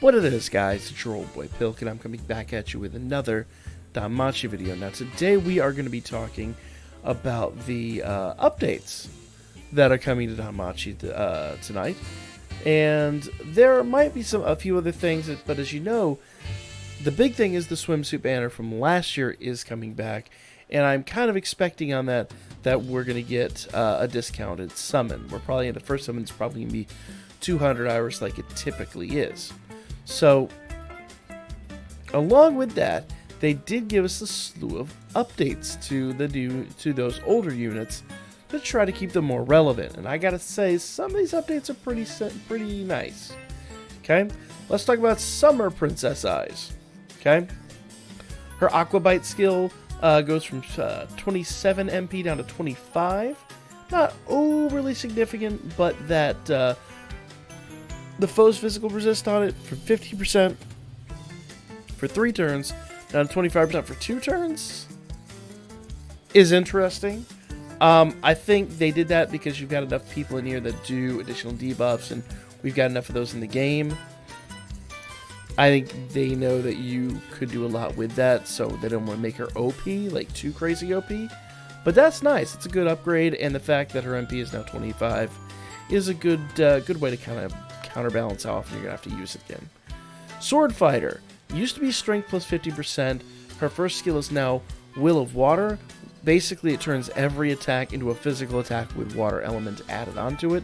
What it is, guys, it's your old boy Pilk, and I'm coming back at you with another Danmachi video. Now, today we are going to be talking about the updates that are coming to Danmachi tonight. And there might be a few other things, but as you know, the big thing is the swimsuit banner from last year is coming back, and I'm kind of expecting on that we're going to get a discounted summon. We're probably, the first summon is probably going to be 200 hours like it typically is. So, along with that, they did give us a slew of updates to those older units to try to keep them more relevant. And I gotta say, some of these updates are pretty nice. Okay, let's talk about Summer Princess Eyes. Okay, her Aqua Bite skill goes from 27 MP down to 25. Not overly significant, but that the foe's physical resist on it from 50% for 3 turns down to 25% for 2 turns is interesting. I think they did that because you've got enough people in here that do additional debuffs, and we've got enough of those in the game. I think they know that you could do a lot with that, so they don't want to make her OP, like too crazy OP. But that's nice. It's a good upgrade, and the fact that her MP is now 25 is a good way to kind of counterbalance how often you're going to have to use it again. Sword Fighter. Used to be Strength plus 50%. Her first skill is now Will of Water. Basically, it turns every attack into a physical attack with water element added onto it.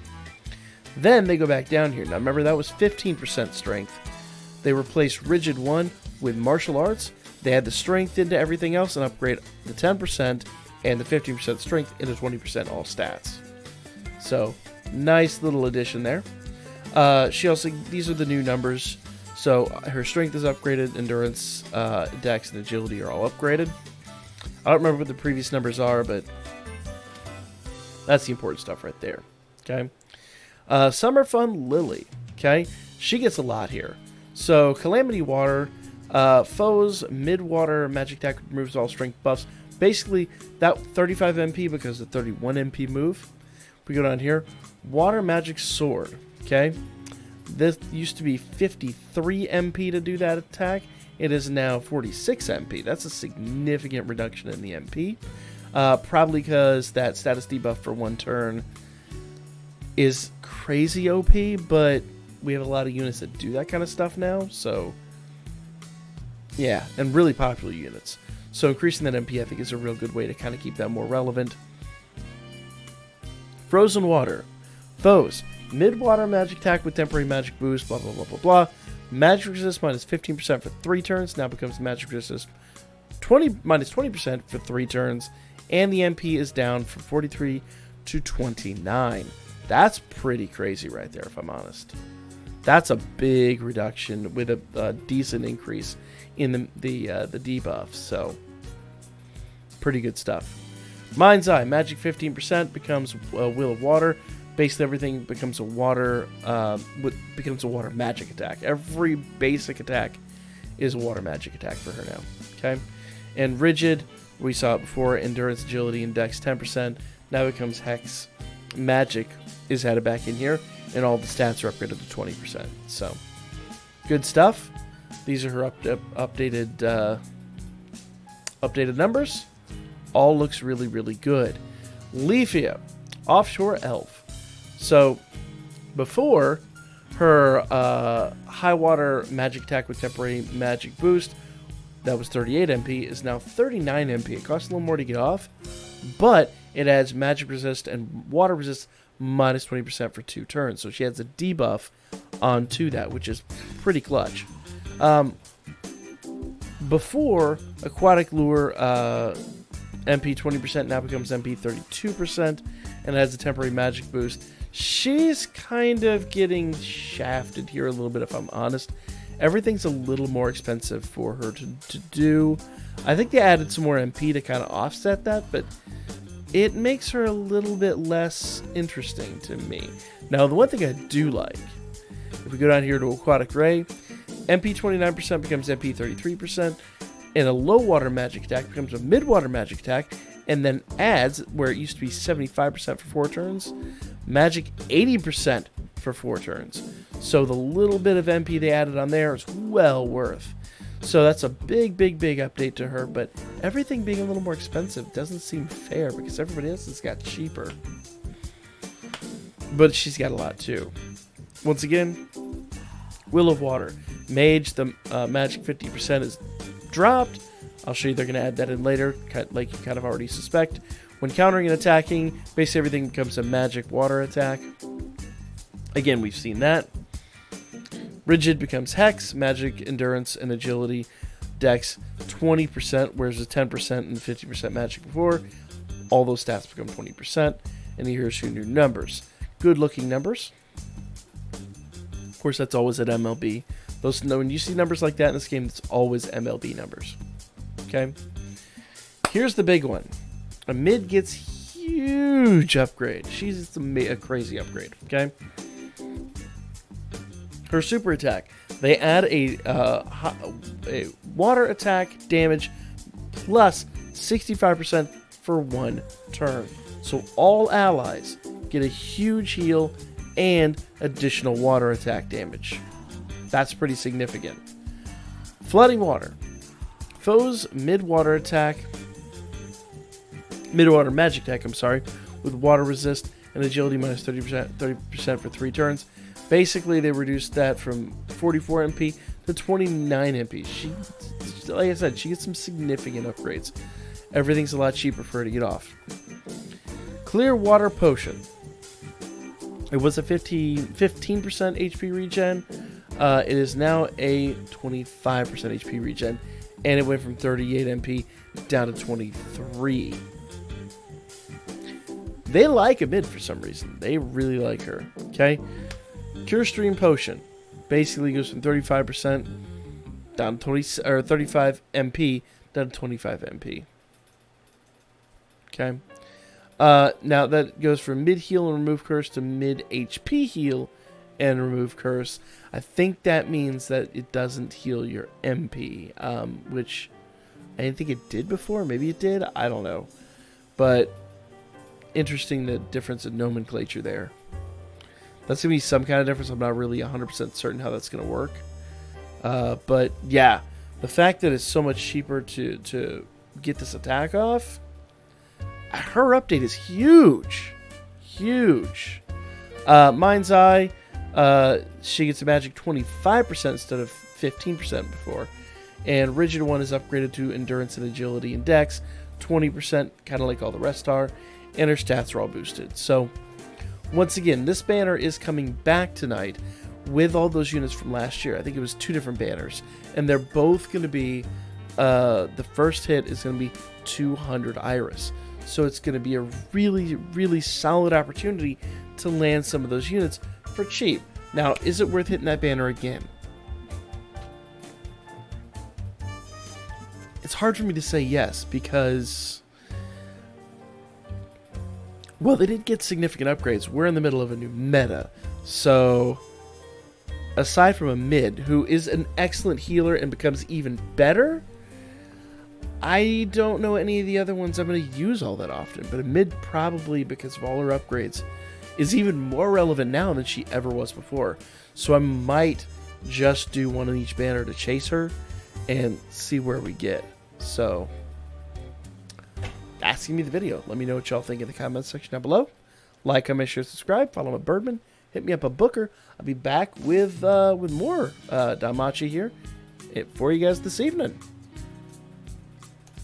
Then they go back down here. Now remember, that was 15% strength. They replaced Rigid 1 with Martial Arts. They add the strength into everything else and upgrade the 10% and the 15% strength into 20% all stats. So, nice little addition there. She also, these are the new numbers. So, her strength is upgraded, endurance, dex, and agility are all upgraded. I don't remember what the previous numbers are, but that's the important stuff right there. Okay. Summer Fun Lily. Okay. She gets a lot here. So, Calamity Water, foes, mid-water magic attack removes all strength buffs. Basically, that 35 MP because the 31 MP move. We go down here. Water Magic Sword. Okay. This used to be 53 MP to do that attack. It is now 46 MP. That's a significant reduction in the MP. Probably because that status debuff for 1 turn is crazy OP, but we have a lot of units that do that kind of stuff now. So, yeah, and really popular units. So increasing that MP, I think, is a real good way to kind of keep that more relevant. Frozen Water. Foes. Mid-water magic attack with temporary magic boost, blah, blah, blah, blah, blah. Magic resist minus 15% for 3 turns. Now becomes magic resist minus 20% for 3 turns. And the MP is down from 43 to 29. That's pretty crazy right there, if I'm honest. That's a big reduction with a decent increase in the debuff. So, pretty good stuff. Mind's Eye. Magic 15% becomes Will of Water. Basically, everything becomes a water magic attack. Every basic attack is a water magic attack for her now. Okay, and Rigid, we saw it before. Endurance, agility, and dex 10%. Now it becomes Hex. Magic is added back in here, and all the stats are upgraded to 20%. So, good stuff. These are her updated numbers. All looks really, really good. Leafy, Offshore Elf. So, before, her high water magic attack with temporary magic boost, that was 38 MP, is now 39 MP. It costs a little more to get off, but it adds magic resist and water resist minus 20% for 2 turns. So she adds a debuff onto that, which is pretty clutch. Before, Aquatic Lure MP 20% now becomes MP 32% and adds a temporary magic boost. She's kind of getting shafted here a little bit, if I'm honest. Everything's a little more expensive for her to do. I think they added some more MP to kind of offset that, but it makes her a little bit less interesting to me. Now, the one thing I do like, if we go down here to Aquatic Ray, MP 29% becomes MP 33%, and a low water magic attack becomes a mid water magic attack, and then adds, where it used to be 75% for 4 turns, magic 80% for 4 turns. So the little bit of MP they added on there is well worth. So that's a big update to her, but everything being a little more expensive doesn't seem fair because everybody else has got cheaper. But she's got a lot too. Once again, Will of Water. Mage, the magic 50% is dropped. I'll show you they're going to add that in later, like you kind of already suspect. When countering and attacking, basically everything becomes a magic water attack. Again, we've seen that. Rigid becomes Hex, magic, endurance, and agility. Dex 20%, whereas the 10% and 50% magic before. All those stats become 20%. And here's your new numbers. Good looking numbers. Of course, that's always at MLB. When you see numbers like that in this game, it's always MLB numbers. Okay? Here's the big one. A mid gets huge upgrade. She's a crazy upgrade. Okay? Her super attack. They add a water attack damage plus 65% for 1 turn. So all allies get a huge heal and additional water attack damage. That's pretty significant. Flooding water. Foes mid-water magic attack, with water resist and agility minus 30% for 3 turns. Basically, they reduced that from 44 MP to 29 MP. She, like I said, she gets some significant upgrades. Everything's a lot cheaper for her to get off. Clear Water Potion. It was a 15% HP regen. It is now a 25% HP regen. And it went from 38 MP down to 23. They like a mid for some reason. They really like her. Okay? Cure Stream Potion basically goes from 35% down to 35 MP down to 25 MP. Okay? Now that goes from mid heal and remove curse to mid HP heal and remove curse. I think that means that it doesn't heal your MP, which I didn't think it did before. Maybe it did. I don't know. But interesting, the difference in nomenclature there. That's going to be some kind of difference. I'm not really 100% certain how that's going to work. But yeah, the fact that it's so much cheaper to get this attack off, her update is huge. Huge. Mind's Eye, she gets a magic 25% instead of 15% before. And Rigid One is upgraded to Endurance and Agility and Dex, 20%, kind of like all the rest are. And her stats are all boosted. So, once again, this banner is coming back tonight with all those units from last year. I think it was 2 different banners. And they're both going to be, the first hit is going to be 200 Iris. So it's going to be a really, really solid opportunity to land some of those units for cheap. Now, is it worth hitting that banner again? It's hard for me to say yes because, well, they did get significant upgrades. We're in the middle of a new meta. So, aside from a mid, who is an excellent healer and becomes even better, I don't know any of the other ones I'm going to use all that often. But a mid, probably because of all her upgrades, is even more relevant now than she ever was before. So I might just do one on each banner to chase her and see where we get. So that's going to be the video. Let me know what y'all think in the comments section down below. Like, comment, share, subscribe. Follow me at Birdman. Hit me up on Booker. I'll be back with more Danmachi here for you guys this evening.